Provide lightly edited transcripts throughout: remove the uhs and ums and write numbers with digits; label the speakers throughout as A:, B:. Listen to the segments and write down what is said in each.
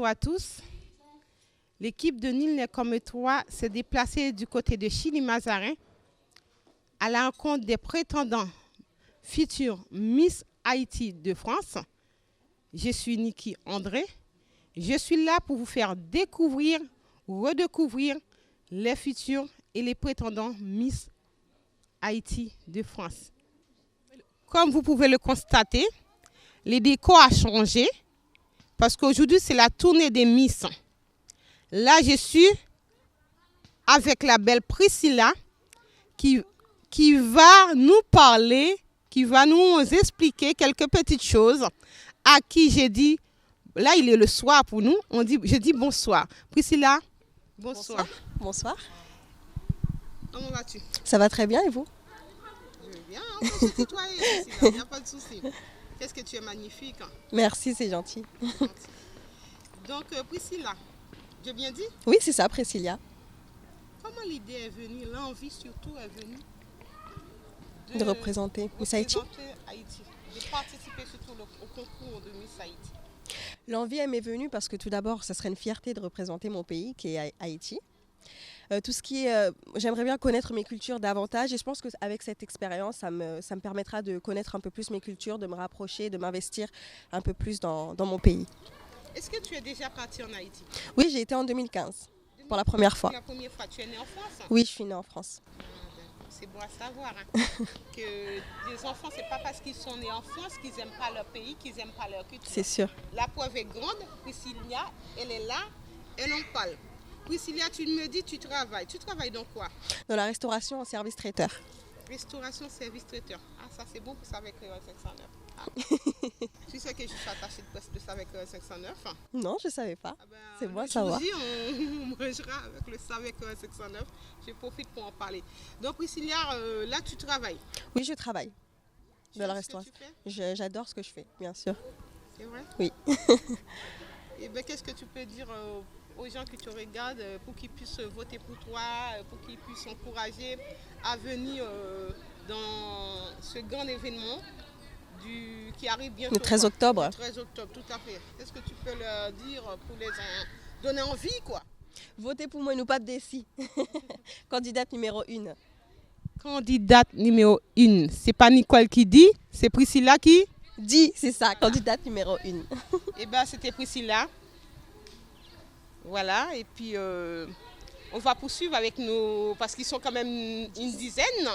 A: à tous. L'équipe de Nil n'est comme toi s'est déplacée du côté de Chili-Mazarin à la rencontre des prétendants futurs Miss Haïti de France. Je suis Niki André. Je suis là pour vous faire découvrir, redécouvrir les futurs et les prétendants Miss Haïti de France. Comme vous pouvez le constater, les décors ont changé parce qu'aujourd'hui, c'est la tournée des Miss. Là, je suis avec la belle Priscilla qui va nous parler, qui va nous expliquer quelques petites choses à qui j'ai dit, là, il est le soir pour nous, je dis bonsoir. Priscilla, bonsoir.
B: Bonsoir.
A: Comment vas-tu?
B: Ça va très bien et vous?
A: Je vais bien, on peut se tutoyer, Priscilla, il n'y a pas de souci. Qu'est-ce que tu es magnifique.
B: Merci, c'est gentil.
A: Donc, Priscilla, j'ai bien dit?
B: Oui, c'est ça, Priscilla.
A: Comment l'idée est venue, l'envie surtout est venue
B: De représenter Miss Haïti.
A: Haïti, de participer surtout au concours de Miss Haïti.
B: L'envie elle m'est venue parce que tout d'abord, ça serait une fierté de représenter mon pays qui est Haïti. Tout ce qui est, j'aimerais bien connaître mes cultures davantage et je pense qu'avec cette expérience, ça me permettra de connaître un peu plus mes cultures, de me rapprocher, de m'investir un peu plus dans mon pays.
A: Est-ce que tu es déjà partie en Haïti?
B: Oui, j'ai été en 2015 pour la première fois.
A: La première fois, tu es née en France?
B: Oui, je suis née en France.
A: C'est bon à savoir hein, que les enfants, c'est pas parce qu'ils sont nés en France qu'ils n'aiment pas leur pays, qu'ils n'aiment pas leur culture.
B: C'est sûr.
A: La preuve est grande, Priscilla, elle est là, elle en parle. Priscilla, tu me dis, tu travailles. Tu travailles dans quoi?
B: Dans la restauration en service traiteur.
A: Restauration, service traiteur. Ah, ça c'est bon pour ça avec 509. Ah. Tu sais que je suis attachée de presse de ça avec 509.
B: Non, je ne savais pas.
A: Ah ben,
B: c'est bon à savoir.
A: On mangera avec le SAVEC 509. Je profite pour en parler. Donc, Priscilla, là, tu travailles?
B: Oui, je travaille dans la restauration. J'adore ce que je fais, bien sûr.
A: C'est vrai?
B: Oui.
A: Et ben, qu'est-ce que tu peux dire aux gens qui te regardent pour qu'ils puissent voter pour toi, pour qu'ils puissent s'encourager à venir dans ce grand événement qui arrive bientôt?
B: Le 13 octobre.
A: Le 13 octobre, tout à fait. Qu'est-ce que tu peux leur dire pour les donner envie, quoi?
B: Votez pour moi, nous pas de décis. Candidate numéro 1.
A: Candidate numéro 1. C'est pas Nicole qui dit, c'est Priscilla qui
B: dit, c'est ça, candidate numéro 1.
A: Eh bien, c'était Priscilla. Voilà, et puis on va poursuivre avec nos... Parce qu'ils sont quand même une dizaine.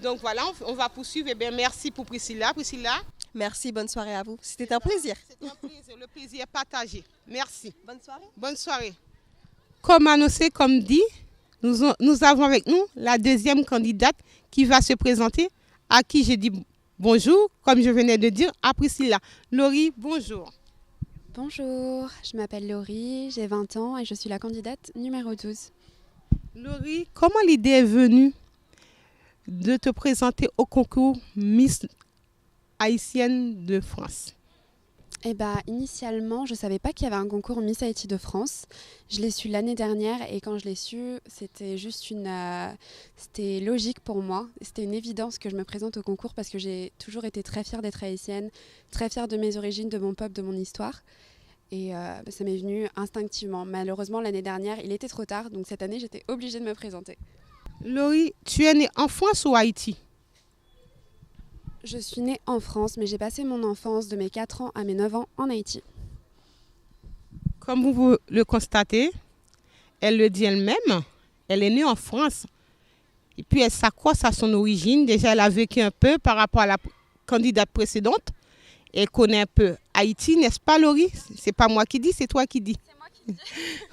A: Donc voilà, on va poursuivre. Eh bien, merci pour Priscilla. Priscilla.
B: Merci, bonne soirée à vous. C'était un plaisir.
A: C'était un plaisir, le plaisir est partagé. Merci.
B: Bonne soirée.
A: Bonne soirée. Comme annoncé, comme dit, nous avons avec nous la deuxième candidate qui va se présenter, à qui j'ai dit bonjour, comme je venais de dire, à Priscilla. Laurie, bonjour.
C: Bonjour, je m'appelle Laurie, j'ai 20 ans et je suis la candidate numéro 12.
A: Laurie, comment l'idée est venue de te présenter au concours Miss Haïtienne de France?
C: Eh bien, initialement, je ne savais pas qu'il y avait un concours Miss Haïti de France. Je l'ai su l'année dernière et quand je l'ai su, c'était juste c'était logique pour moi. C'était une évidence que je me présente au concours parce que j'ai toujours été très fière d'être haïtienne, très fière de mes origines, de mon peuple, de mon histoire. Et ça m'est venu instinctivement. Malheureusement, l'année dernière, il était trop tard, donc cette année, j'étais obligée de me présenter.
A: Laurie, tu es née en France ou Haïti?
C: Je suis née en France, mais j'ai passé mon enfance de mes 4 ans à mes 9 ans en Haïti.
A: Comme vous le constatez, elle le dit elle-même, elle est née en France. Et puis elle s'accroche à son origine. Déjà, elle a vécu un peu par rapport à la candidate précédente. Elle connaît un peu Haïti, n'est-ce pas, Laurie? C'est pas moi qui dis, c'est toi qui dis.
C: C'est moi qui dis.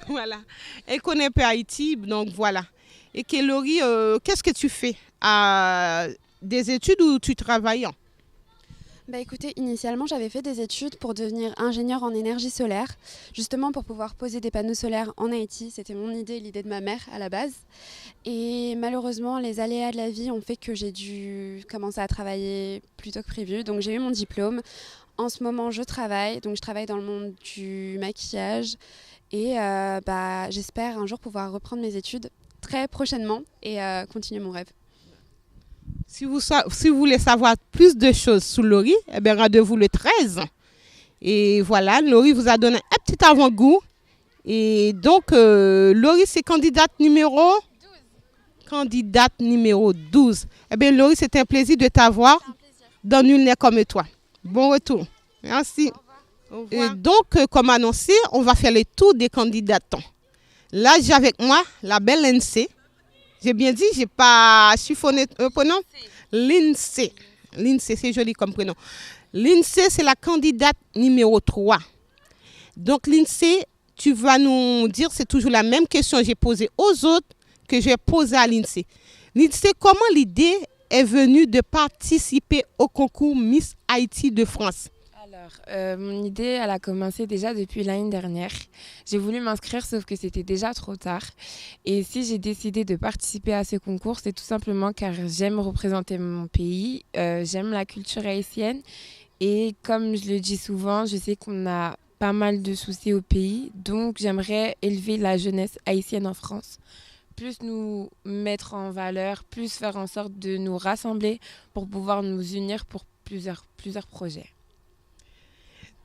A: Voilà. Elle connaît un peu Haïti, donc voilà. Et que Laurie, qu'est-ce que tu fais? Des études ou tu travailles?
C: Bah écoutez, initialement, j'avais fait des études pour devenir ingénieure en énergie solaire, justement pour pouvoir poser des panneaux solaires en Haïti. C'était mon idée, l'idée de ma mère à la base. Et malheureusement, les aléas de la vie ont fait que j'ai dû commencer à travailler plus tôt que prévu. Donc j'ai eu mon diplôme. En ce moment, je travaille. Donc je travaille dans le monde du maquillage. Et j'espère un jour pouvoir reprendre mes études très prochainement et continuer mon rêve.
A: Si vous voulez savoir plus de choses sur Laurie, eh bien, rendez-vous le 13. Et voilà, Laurie vous a donné un petit avant-goût. Et donc, Laurie, c'est candidate numéro 12. Eh bien, Laurie, c'était un plaisir de t'avoir dans Nul n'est comme toi. Bon retour. Merci. Et donc, comme annoncé, on va faire le tour des candidates. Là, j'ai avec moi la belle Lindsay. J'ai bien dit, j'ai pas chiffonné le prénom. Lindsay. Lindsay, c'est joli comme prénom. Lindsay, c'est la candidate numéro 3. Donc, Lindsay, tu vas nous dire, c'est toujours la même question que j'ai posée aux autres que je vais poser à Lindsay. Lindsay, comment l'idée est venue de participer au concours Miss Haïti de France?
D: Alors, mon idée, elle a commencé déjà depuis l'année dernière. J'ai voulu m'inscrire, sauf que c'était déjà trop tard. Et si j'ai décidé de participer à ce concours, c'est tout simplement car j'aime représenter mon pays, j'aime la culture haïtienne. Et comme je le dis souvent, je sais qu'on a pas mal de soucis au pays. Donc, j'aimerais élever la jeunesse haïtienne en France. Plus nous mettre en valeur, plus faire en sorte de nous rassembler pour pouvoir nous unir pour plusieurs projets.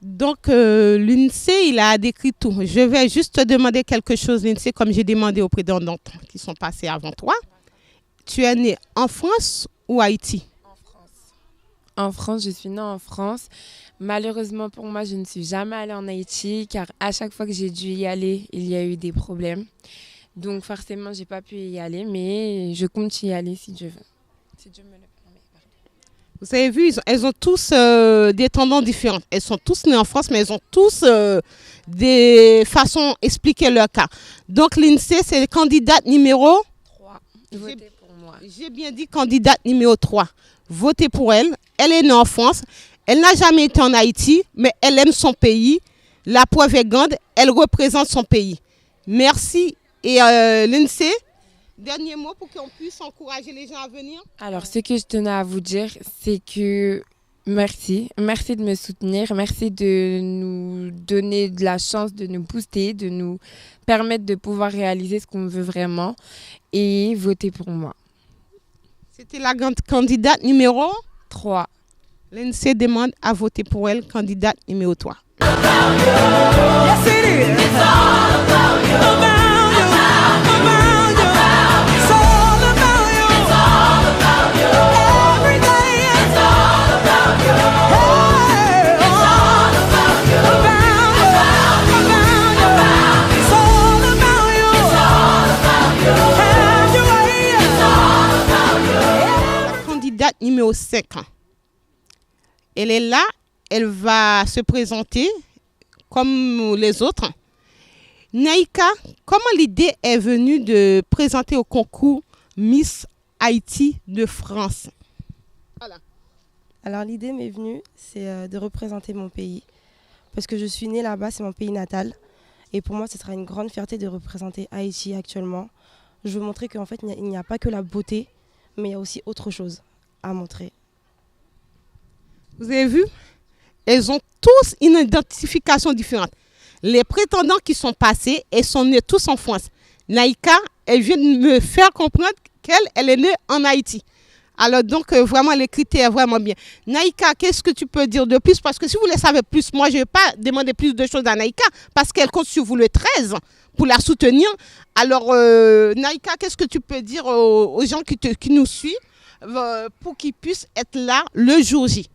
A: Donc, l'INSEE, il a décrit tout. Je vais juste te demander quelque chose, l'INSEE, comme j'ai demandé aux prétendantes qui sont passées avant toi. Tu es née en France ou Haïti?
D: En France. En France, je suis née en France. Malheureusement pour moi, je ne suis jamais allée en Haïti car à chaque fois que j'ai dû y aller, il y a eu des problèmes. Donc forcément, je n'ai pas pu y aller, mais je compte y aller si Dieu veut. Si Dieu me le permet.
A: Vous avez vu, elles ont tous des tendances différentes. Elles sont tous nées en France, mais elles ont tous des façons d'expliquer leur cas. Donc l'INSEE, c'est le candidat numéro
D: 3. Votez pour moi.
A: J'ai bien dit candidate numéro 3. Votez pour elle. Elle est née en France. Elle n'a jamais été en Haïti, mais elle aime son pays. La preuve est grande, elle représente son pays. Merci. Et l'INSEE, dernier mot pour qu'on puisse encourager les gens à venir.
D: Alors, ce que je tenais à vous dire, c'est que merci. Merci de me soutenir. Merci de nous donner de la chance, de nous booster, de nous permettre de pouvoir réaliser ce qu'on veut vraiment. Et votez pour moi.
A: C'était la candidate numéro
D: 3.
A: L'INSEE demande à voter pour elle, candidate numéro 3.
E: Yes, it is. It's all about you. About you. About you. It's all about you. It's all about you. Every day. It's all about you. Hey, it's all about you. About you. About you. It's all about you. It's all about you. Have your way. It's all about you.
A: La candidate numéro 5. Elle est là, elle va se présenter comme les autres. Naïka, comment l'idée est venue de présenter au concours Miss Haïti de France?
B: Voilà. Alors l'idée m'est venue, c'est de représenter mon pays. Parce que je suis née là-bas, c'est mon pays natal. Et pour moi, ce sera une grande fierté de représenter Haïti actuellement. Je veux montrer qu'en fait, il n'y a pas que la beauté, mais il y a aussi autre chose à montrer.
A: Vous avez vu? Elles ont tous une identification différente. Les prétendants qui sont passés, elles sont nés tous en France. Naïka, elle vient de me faire comprendre qu'elle est née en Haïti. Alors donc, vraiment, les critères, vraiment bien. Naïka, qu'est-ce que tu peux dire de plus? Parce que si vous le savez plus, moi, je ne vais pas demander plus de choses à Naïka parce qu'elle compte sur vous le 13 pour la soutenir. Alors, Naïka, qu'est-ce que tu peux dire aux gens qui nous suivent pour qu'ils puissent être là le jour J?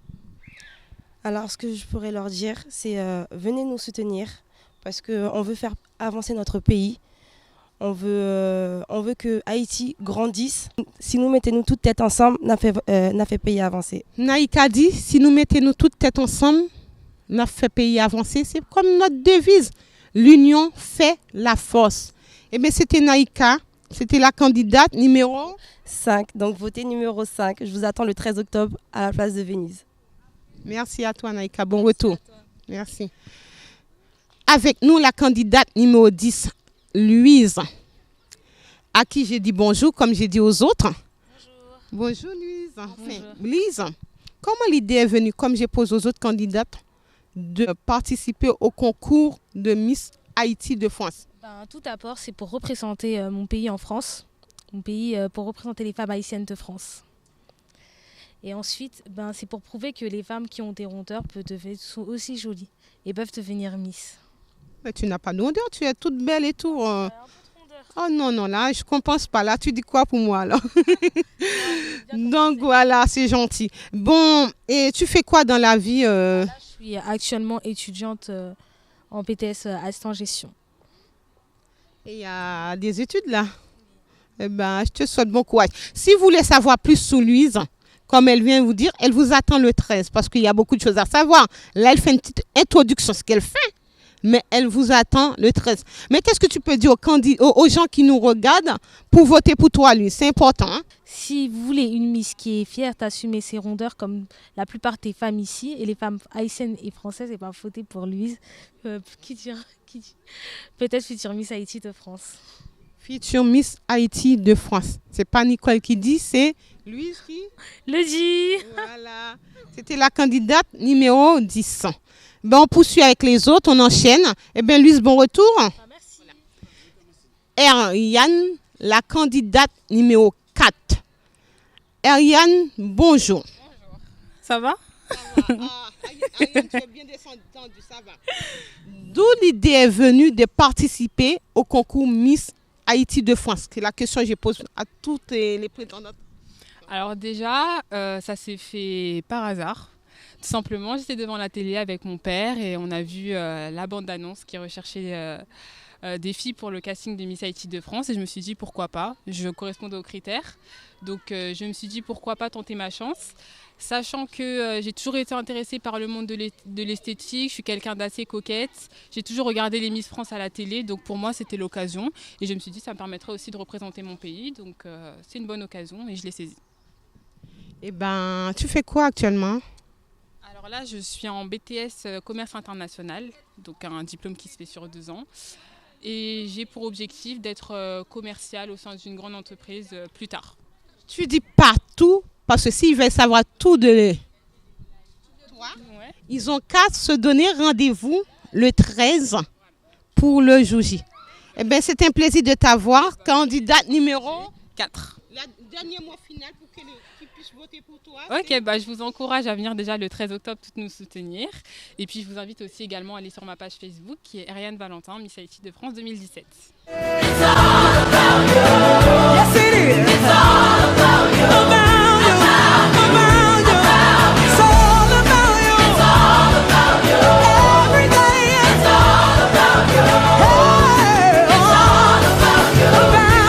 B: Alors, ce que je pourrais leur dire, c'est venez nous soutenir parce qu'on veut faire avancer notre pays. On veut que Haïti grandisse. Si nous mettons toutes têtes ensemble, n'a fait pays avancer.
A: Naïka dit, si nous mettons toutes têtes ensemble, n'a fait pays avancer. C'est comme notre devise. L'union fait la force. Eh bien, c'était Naïka. C'était la candidate numéro
B: 5. Donc, votez numéro 5. Je vous attends le 13 octobre à la place de Venise.
A: Merci à toi, Naïka. Bon retour. Merci. Avec nous, la candidate numéro 10, Louise, à qui j'ai dit bonjour, comme j'ai dit aux autres. Bonjour. Bonjour, Louise. Enfin, Louise, comment l'idée est venue, comme j'ai posé aux autres candidates, de participer au concours de Miss Haïti de France?
F: Tout d'abord, c'est pour représenter mon pays en France, mon pays pour représenter les femmes haïtiennes de France. Et ensuite, ben, c'est pour prouver que les femmes qui ont des rondeurs sont aussi jolies et peuvent devenir Miss.
A: Mais tu n'as pas de rondeur, tu es toute belle et tout. Oh non, non, là, je ne compense pas. Là, tu dis quoi pour moi, alors? Donc, voilà, c'est gentil. Bon, et tu fais quoi dans la vie
F: Je suis actuellement étudiante en BTS assistant gestion.
A: Et il y a des études, là? Eh ben, je te souhaite bon courage. Si vous voulez savoir plus sur Louise, comme elle vient vous dire, elle vous attend le 13 parce qu'il y a beaucoup de choses à savoir. Là, elle fait une petite introduction, ce qu'elle fait, mais elle vous attend le 13. Mais qu'est-ce que tu peux dire aux gens qui nous regardent pour voter pour toi, lui? C'est important. Hein?
F: Si vous voulez une Miss qui est fière d'assumer ses rondeurs comme la plupart des femmes ici, et les femmes haïtiennes et françaises, et ben, votez pour Louise. Peut-être future Miss Haïti de France.
A: Future Miss Haïti de France. C'est pas Nicole qui dit, c'est Louise qui
F: le dit.
A: Voilà. C'était la candidate numéro 10. Ben, on poursuit avec les autres, on enchaîne. Eh bien, Louise, bon retour.
F: Merci.
A: Ariane, la candidate numéro 4. Ariane, bonjour.
G: Ça va?
A: Ariane, tu es bien descendue, ça va. D'où l'idée est venue de participer au concours Miss Haïti de France? C'est la question que je pose à toutes les prétendantes.
G: Alors déjà, ça s'est fait par hasard. Tout simplement, j'étais devant la télé avec mon père et on a vu la bande-annonce qui recherchait des filles pour le casting de Miss Haïti de France et je me suis dit pourquoi pas, je correspondais aux critères. Donc je me suis dit pourquoi pas tenter ma chance. Sachant que j'ai toujours été intéressée par le monde de l'esthétique, je suis quelqu'un d'assez coquette, j'ai toujours regardé les Miss France à la télé, donc pour moi c'était l'occasion. Et je me suis dit ça me permettrait aussi de représenter mon pays, donc c'est une bonne occasion et je l'ai saisie.
A: Eh ben, tu fais quoi actuellement?
G: Alors là je suis en BTS Commerce International, donc un diplôme qui se fait sur 2 ans. Et j'ai pour objectif d'être commerciale au sein d'une grande entreprise plus tard.
A: Tu dis partout. Parce que s'ils veulent savoir tout de toi,
G: Ouais.
A: ils ont qu'à se donner rendez-vous le 13 pour le jour J. Eh bien, c'est un plaisir de t'avoir, candidate numéro
G: 4.
A: Le dernier mot final pour qu'ils puissent voter pour toi.
G: Ok, bah, je vous encourage à venir déjà le 13 octobre toutes nous soutenir. Et puis je vous invite aussi également à aller sur ma page Facebook qui est Ariane Valentin, Miss Haïti de France 2017.
E: Yes, it is. It's all about you. About you. About you. It's all about you. It's all about you. Every day. It's all about you. Hey, it's all about you. About you.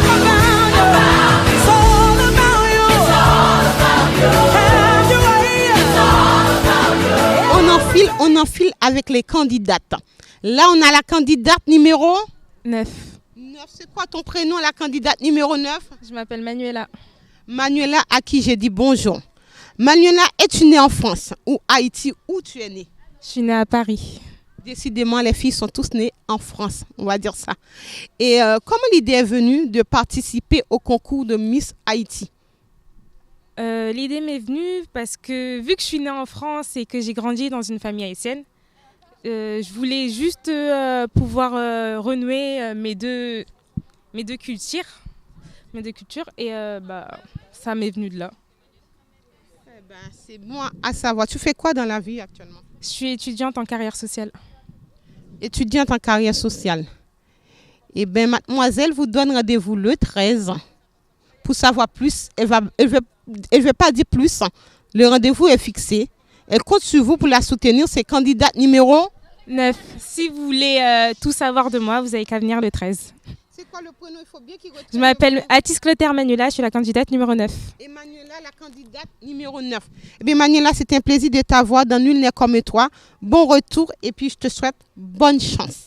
E: About you. It's all about you. It's all about you. Have your way. It's all about you.
A: On enfile avec les candidates. Là, on a la candidate numéro
D: 9.
A: 9. C'est quoi ton prénom, la candidate numéro 9?
D: Je m'appelle Manuela.
A: Manuela, à qui j'ai dit bonjour. Manuela, es-tu née en France ou Haïti? Où tu es née?
D: Je suis née à Paris.
A: Décidément, les filles sont tous nées en France, on va dire ça. Et comment l'idée est venue de participer au concours de Miss Haïti?
H: L'idée m'est venue parce que vu que je suis née en France et que j'ai grandi dans une famille haïtienne, je voulais juste pouvoir renouer mes deux cultures. Et ça m'est venu de là.
A: Eh ben, c'est bon à savoir. Tu fais quoi dans la vie actuellement?
H: Je suis étudiante en carrière sociale.
A: Étudiante en carrière sociale. Eh bien, mademoiselle vous donne rendez-vous le 13 pour savoir plus. Elle veut pas dire plus. Le rendez-vous est fixé. Elle compte sur vous pour la soutenir. C'est candidate numéro
H: 9. Si vous voulez tout savoir de moi, vous avez qu'à venir le 13.
A: C'est quoi le prénom? Il faut bien qu'il retienne.
H: Je m'appelle Atis Clotaire Manuela, je suis la candidate numéro 9.
A: Et Manuela, la candidate numéro 9. Eh bien, Manuela, c'est un plaisir de t'avoir dans Nul n'est comme toi. Bon retour et puis je te souhaite bonne chance.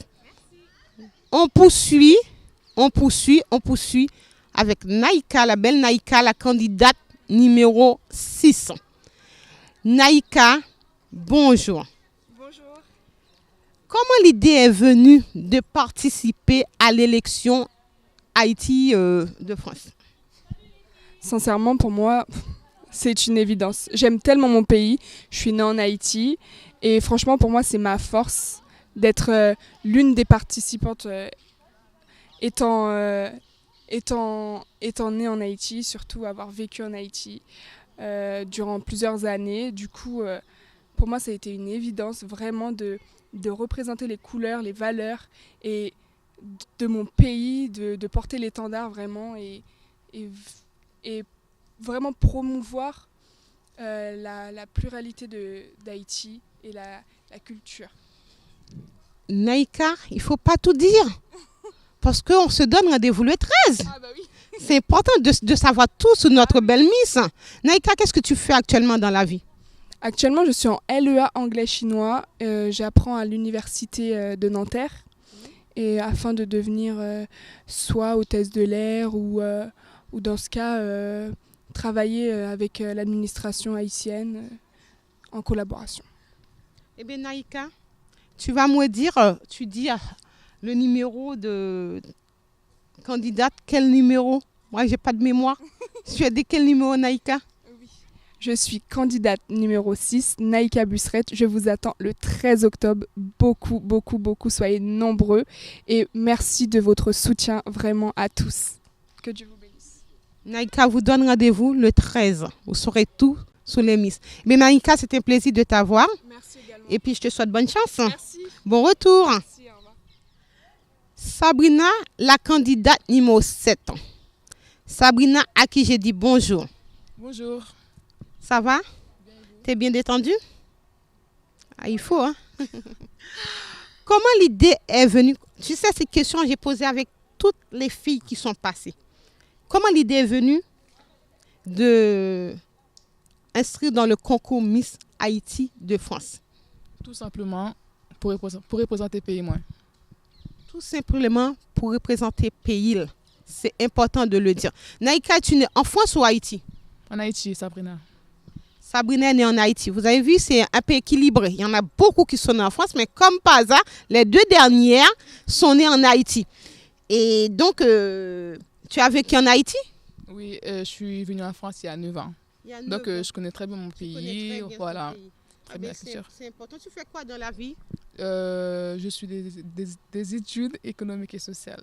A: On poursuit avec Naïka, la belle Naïka, la candidate numéro 6. Naïka, bonjour.
I: Bonjour.
A: Comment l'idée est venue de participer à l'élection Haïti de France?
I: Sincèrement, pour moi, c'est une évidence. J'aime tellement mon pays. Je suis née en Haïti. Et franchement, pour moi, c'est ma force d'être l'une des participantes étant née en Haïti, surtout avoir vécu en Haïti. durant plusieurs années. Du coup, pour moi, ça a été une évidence vraiment de représenter les couleurs, les valeurs et de mon pays, de porter l'étendard vraiment et vraiment promouvoir la pluralité d'Haïti et la culture.
A: Naïka, il ne faut pas tout dire. Parce qu'on se donne rendez-vous le 13.
I: Ah bah oui.
A: C'est important de savoir tout sur notre belle Miss. Naïka, qu'est-ce que tu fais actuellement dans la vie?
I: Actuellement, je suis en LEA anglais-chinois. J'apprends à l'université de Nanterre et afin de devenir soit hôtesse de l'air ou dans ce cas, travailler avec l'administration haïtienne en collaboration.
A: Eh bien, Naïka, tu vas me dire, tu dis le numéro de candidate, quel numéro? Moi, j'ai pas de mémoire. Tu as dit quel numéro, Naïka?
I: Je suis candidate numéro 6, Naïka Busserette. Je vous attends le 13 octobre. Beaucoup, beaucoup, beaucoup. Soyez nombreux. Et merci de votre soutien vraiment à tous. Que Dieu vous bénisse.
A: Naïka vous donne rendez-vous le 13. Vous saurez tout sur les Miss. Mais Naïka, c'était un plaisir de t'avoir.
I: Merci également.
A: Et puis, je te souhaite bonne chance.
I: Merci.
A: Bon retour.
I: Merci, au revoir.
A: Sabrina, la candidate numéro 7. Sabrina, à qui j'ai dit bonjour.
J: Bonjour.
A: Ça va? T'es bien détendue? Ah, il faut, hein? Comment l'idée est venue? Tu sais, cette question, j'ai posée avec toutes les filles qui sont passées. Comment l'idée est venue de inscrire dans le concours Miss Haïti de France?
J: Tout simplement pour représenter pays moi.
A: Tout simplement pour représenter pays. C'est important de le dire. Naïka, tu es née en France ou Haïti?
J: En Haïti, Sabrina.
A: Sabrina est née en Haïti. Vous avez vu, c'est un peu équilibré. Il y en a beaucoup qui sont nés en France, mais comme par hasard, les deux dernières sont nées en Haïti. Et donc, tu as vécu en Haïti?
J: Oui, je suis venue en France il y a 9 ans. Donc, je connais très bien mon pays. Voilà. Très bien, c'est sûr.
A: C'est important. Tu fais quoi dans la vie?
J: Je suis des études économiques et sociales.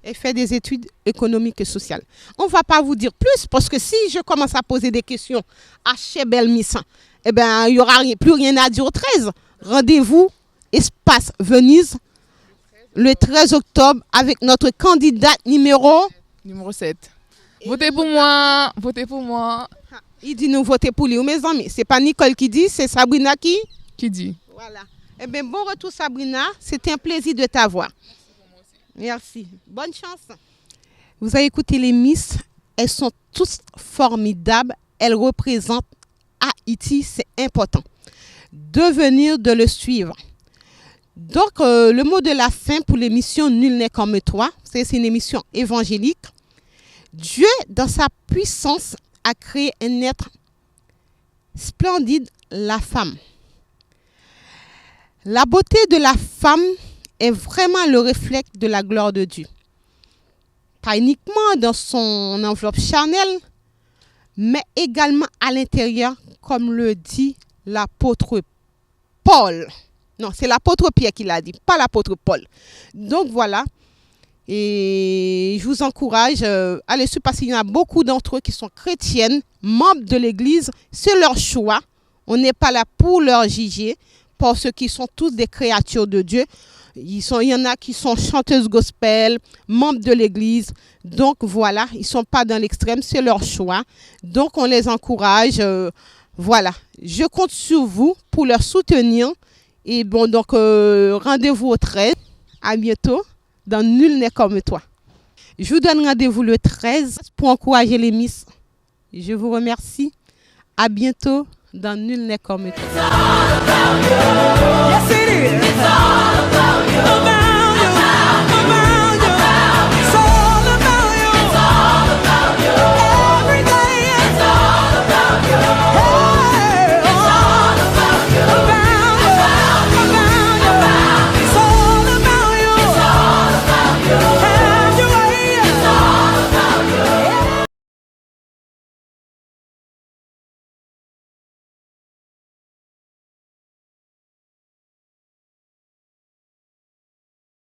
A: Et fait des études économiques et sociales. On ne va pas vous dire plus parce que si je commence à poser des questions à chez Belle Miss, eh ben, il n'y aura plus rien à dire au 13. Rendez-vous, Espace Venise, le 13 octobre avec notre candidate numéro
J: 7. Votez pour moi, votez pour moi.
A: Il dit nous voter pour lui, mes amis. Ce n'est pas Nicole qui dit, c'est Sabrina qui
J: dit.
A: Voilà. Eh bien, bon retour Sabrina, c'était un plaisir de t'avoir. Merci. Bonne chance. Vous avez écouté les Miss. Elles sont toutes formidables. Elles représentent Haïti. C'est important de venir, de le suivre. Donc, le mot de la fin pour l'émission Nul n'est comme toi. C'est une émission évangélique. Dieu, dans sa puissance, a créé un être splendide, la femme. La beauté de la femme est vraiment le reflet de la gloire de Dieu. Pas uniquement dans son enveloppe charnelle, mais également à l'intérieur, comme le dit l'apôtre Paul. Non, c'est l'apôtre Pierre qui l'a dit, pas l'apôtre Paul. Donc voilà, et je vous encourage à aller suivre parce qu'il y en a beaucoup d'entre eux qui sont chrétiennes, membres de l'Église, c'est leur choix. On n'est pas là pour leur juger, parce qu'ils sont tous des créatures de Dieu. Il y en a qui sont chanteuses gospel, membres de l'église. Donc voilà, ils ne sont pas dans l'extrême, c'est leur choix. Donc on les encourage. Voilà, je compte sur vous pour leur soutenir. Et bon, donc rendez-vous au 13. À bientôt dans Nul n'est comme toi. Je vous donne rendez-vous le 13 pour encourager les Miss. Je vous remercie. À bientôt dans Nul n'est comme toi.
E: Yes, it is. It's all about you.